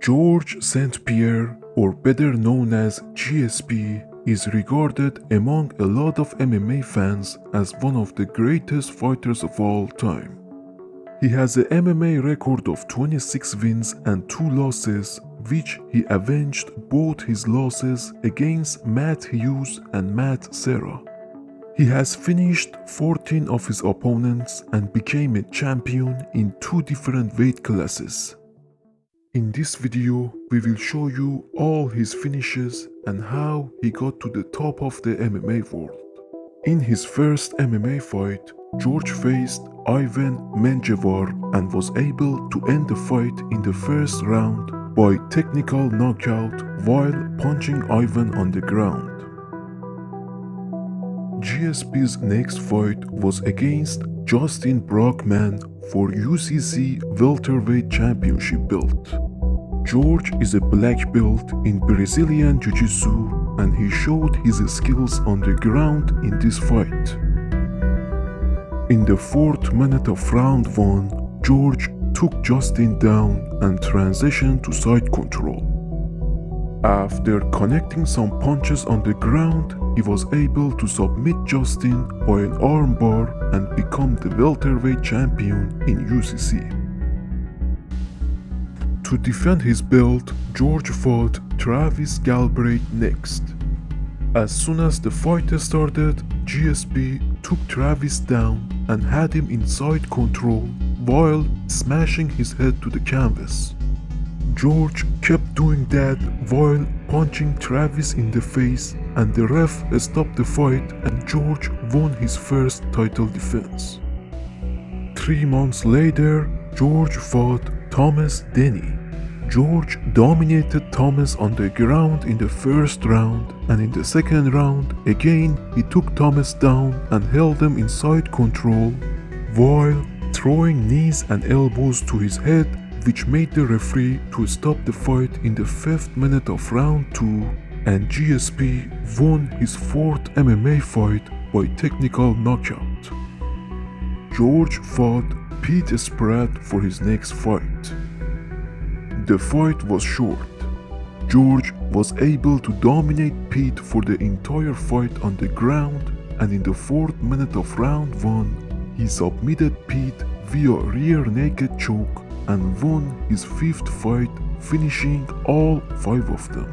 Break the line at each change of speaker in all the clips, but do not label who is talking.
George St-Pierre, or better known as GSP, is regarded among a lot of MMA fans as one of the greatest fighters of all time. He has an MMA record of 26 wins and 2 losses, which he avenged both his losses against Matt Hughes and Matt Serra. He has finished 14 of his opponents and became a champion in 2 different weight classes. In this video, we will show you all his finishes and how he got to the top of the MMA world. In his first MMA fight, George faced Ivan Menjivar and was able to end the fight in the first round by technical knockout while punching Ivan on the ground. GSP's next fight was against Justin Brockman for UCC welterweight championship belt. George is a black belt in Brazilian Jiu-Jitsu and he showed his skills on the ground in this fight. In the 4th minute of round 1, George took Justin down and transitioned to side control. After connecting some punches on the ground, he was able to submit Justin by an armbar and become the welterweight champion in UCC. To defend his belt, George fought Travis Galbraith next. As soon as the fight started, GSP took Travis down and had him in side control while smashing his head to the canvas. George kept doing that while punching Travis in the face, and the ref stopped the fight and George won his first title defense. 3 months later, George fought Thomas Denny. George dominated Thomas on the ground in the first round, and in the second round, again he took Thomas down and held him in side control while throwing knees and elbows to his head, which made the referee to stop the fight in the 5th minute of round 2, and GSP won his 4th MMA fight by technical knockout. George fought Pete Spratt for his next fight. The fight was short. George was able to dominate Pete for the entire fight on the ground, and in the 4th minute of round 1, he submitted Pete via rear naked choke and won his 5th fight, finishing all 5 of them.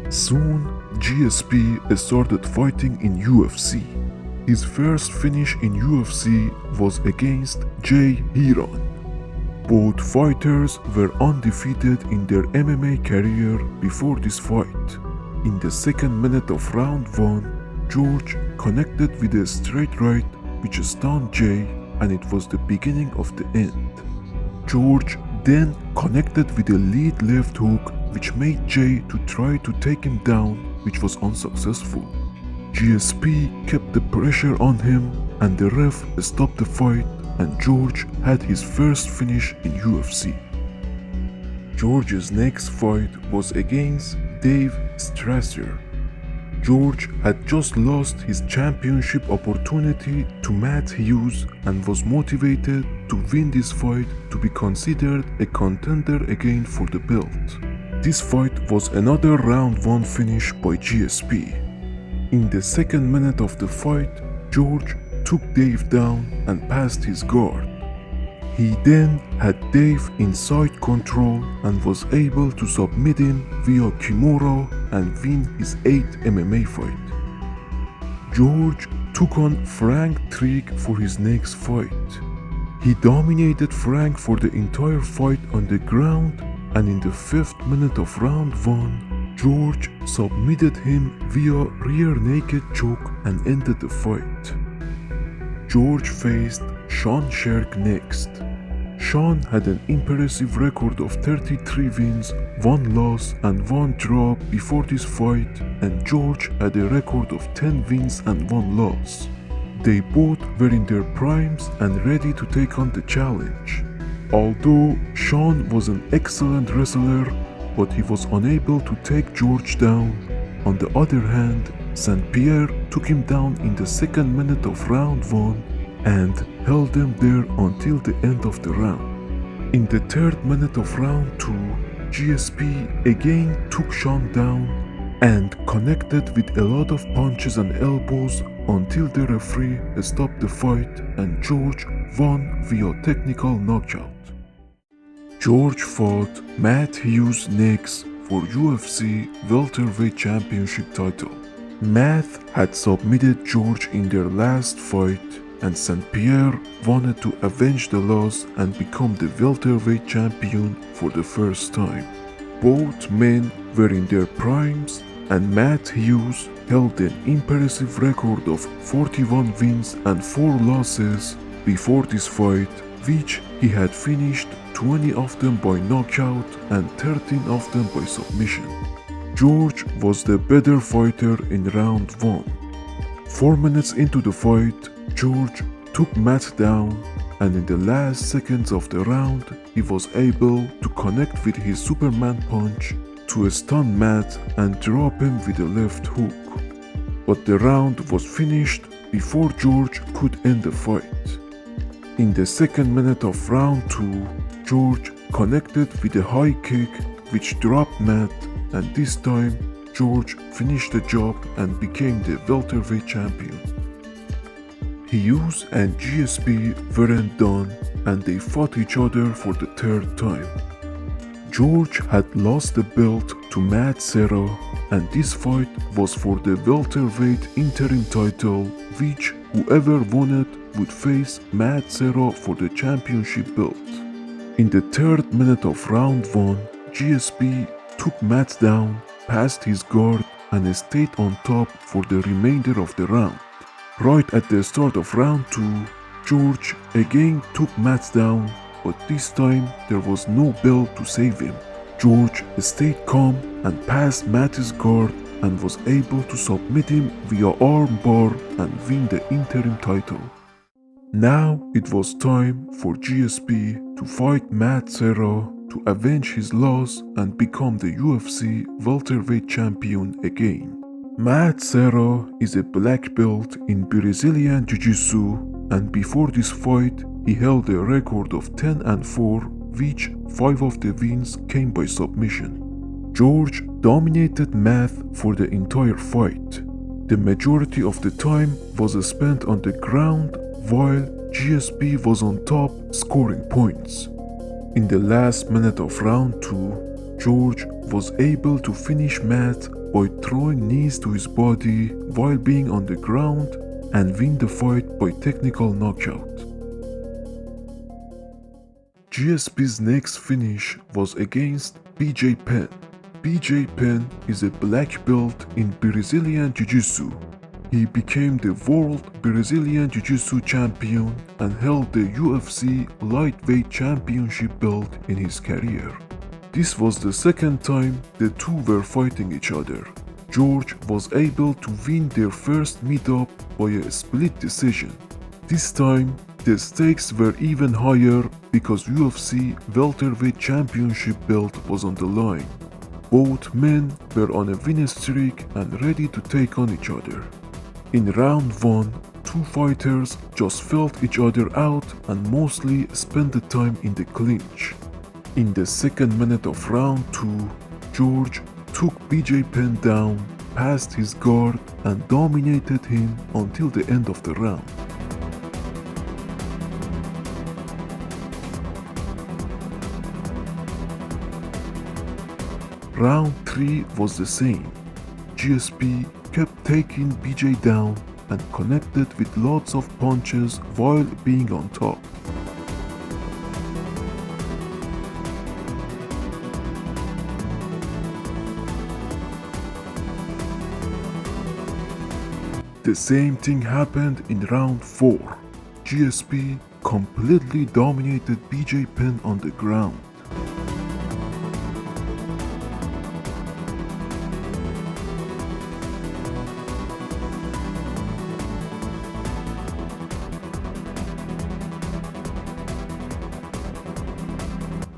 Soon, GSP started fighting in UFC. His first finish in UFC was against Jay Heron. Both fighters were undefeated in their MMA career before this fight. In the 2nd minute of round 1, George connected with a straight right which stunned Jay, and it was the beginning of the end. George then connected with a lead left hook which made Jay to try to take him down, which was unsuccessful. GSP kept the pressure on him and the ref stopped the fight, and George had his first finish in UFC. George's next fight was against Dave Strasser. George had just lost his championship opportunity to Matt Hughes and was motivated to win this fight to be considered a contender again for the belt. This fight was another round 1 finish by GSP. In the 2nd minute of the fight, George took Dave down and passed his guard. He then had Dave in side control and was able to submit him via Kimura and win his 8th MMA fight. George took on Frank Trigg for his next fight. He dominated Frank for the entire fight on the ground, and in the 5th minute of round 1, George submitted him via rear naked choke and ended the fight. George faced Sean Sherk next. Sean had an impressive record of 33 wins, 1 loss and 1 draw before this fight, and George had a record of 10 wins and 1 loss. They both were in their primes and ready to take on the challenge. Although Sean was an excellent wrestler, but he was unable to take George down. On the other hand, St-Pierre took him down in the 2nd minute of round 1 and held him there until the end of the round. In the 3rd minute of round 2, GSP again took Sean down and connected with a lot of punches and elbows until the referee stopped the fight and George won via technical knockout. George fought Matt Hughes next for UFC welterweight championship title. Matt had submitted George in their last fight and St-Pierre wanted to avenge the loss and become the welterweight champion for the first time. Both men were in their primes and Matt Hughes held an impressive record of 41 wins and 4 losses before this fight, which he had finished 20 of them by knockout and 13 of them by submission. George was the better fighter in round 1. 4 minutes into the fight, George took Matt down and in the last seconds of the round, he was able to connect with his Superman punch to stun Matt and drop him with a left hook. But the round was finished before George could end the fight. In the second minute of round 2, George connected with a high kick which dropped Matt, and this time George finished the job and became the welterweight champion. Hughes and GSP weren't done and they fought each other for the third time. George had lost the belt to Matt Serra and this fight was for the welterweight interim title, which whoever won it would face Matt Serra for the championship belt. In the third minute of round 1, GSP took Matt down, passed his guard and stayed on top for the remainder of the round. Right at the start of round 2, George again took Matt down, but this time there was no belt to save him. George stayed calm and passed Matt's guard and was able to submit him via armbar and win the interim title. Now it was time for GSP to fight Matt Serra to avenge his loss and become the UFC welterweight champion again. Matt Serra is a black belt in Brazilian Jiu-Jitsu and before this fight he held a record of 10-4, which 5 of the wins came by submission. George dominated Matt for the entire fight. The majority of the time was spent on the ground while GSP was on top scoring points. In the last minute of round 2, George was able to finish Matt by throwing knees to his body while being on the ground and win the fight by technical knockout. GSP's next finish was against BJ Penn. BJ Penn is a black belt in Brazilian Jiu-Jitsu. He became the World Brazilian Jiu-Jitsu champion and held the UFC lightweight championship belt in his career. This was the second time the two were fighting each other. George was able to win their first meetup by a split decision. This time, the stakes were even higher because UFC welterweight championship belt was on the line. Both men were on a winning streak and ready to take on each other. In round 1, two fighters just felt each other out and mostly spent the time in the clinch. In the second minute of round 2, George took BJ Penn down, passed his guard and dominated him until the end of the round. Round 3 was the same. GSP kept taking BJ down and connected with lots of punches while being on top. The same thing happened in round 4. GSP completely dominated BJ Penn on the ground.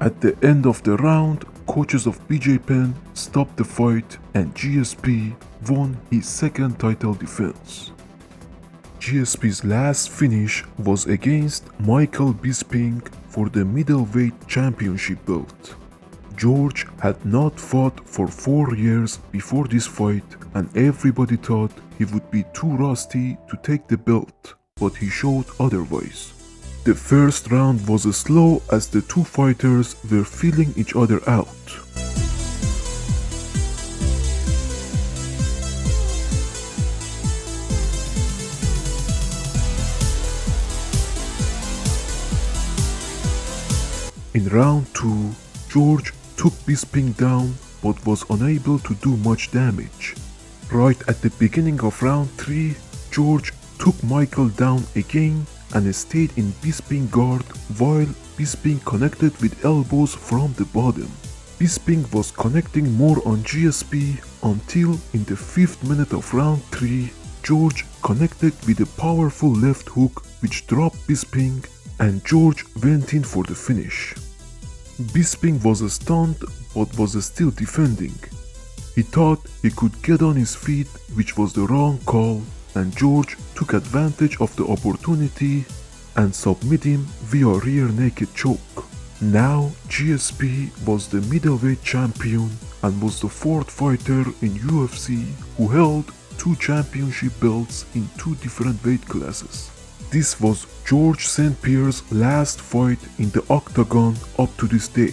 At the end of the round, coaches of BJ Penn stopped the fight and GSP won his second title defense. GSP's last finish was against Michael Bisping for the middleweight championship belt. George had not fought for 4 years before this fight, and everybody thought he would be too rusty to take the belt, but he showed otherwise. The first round was slow as the two fighters were feeling each other out. In round 2, George took Bisping down but was unable to do much damage. Right at the beginning of round 3, George took Michael down again and stayed in Bisping guard while Bisping connected with elbows from the bottom. Bisping was connecting more on GSP until in the 5th minute of round 3, George connected with a powerful left hook which dropped Bisping and George went in for the finish. Bisping was stunned but was still defending. He thought he could get on his feet, which was the wrong call, and George took advantage of the opportunity and submit him via rear naked choke. Now GSP was the middleweight champion and was the 4th fighter in UFC who held 2 championship belts in 2 different weight classes. This was George St-Pierre's last fight in the octagon up to this day.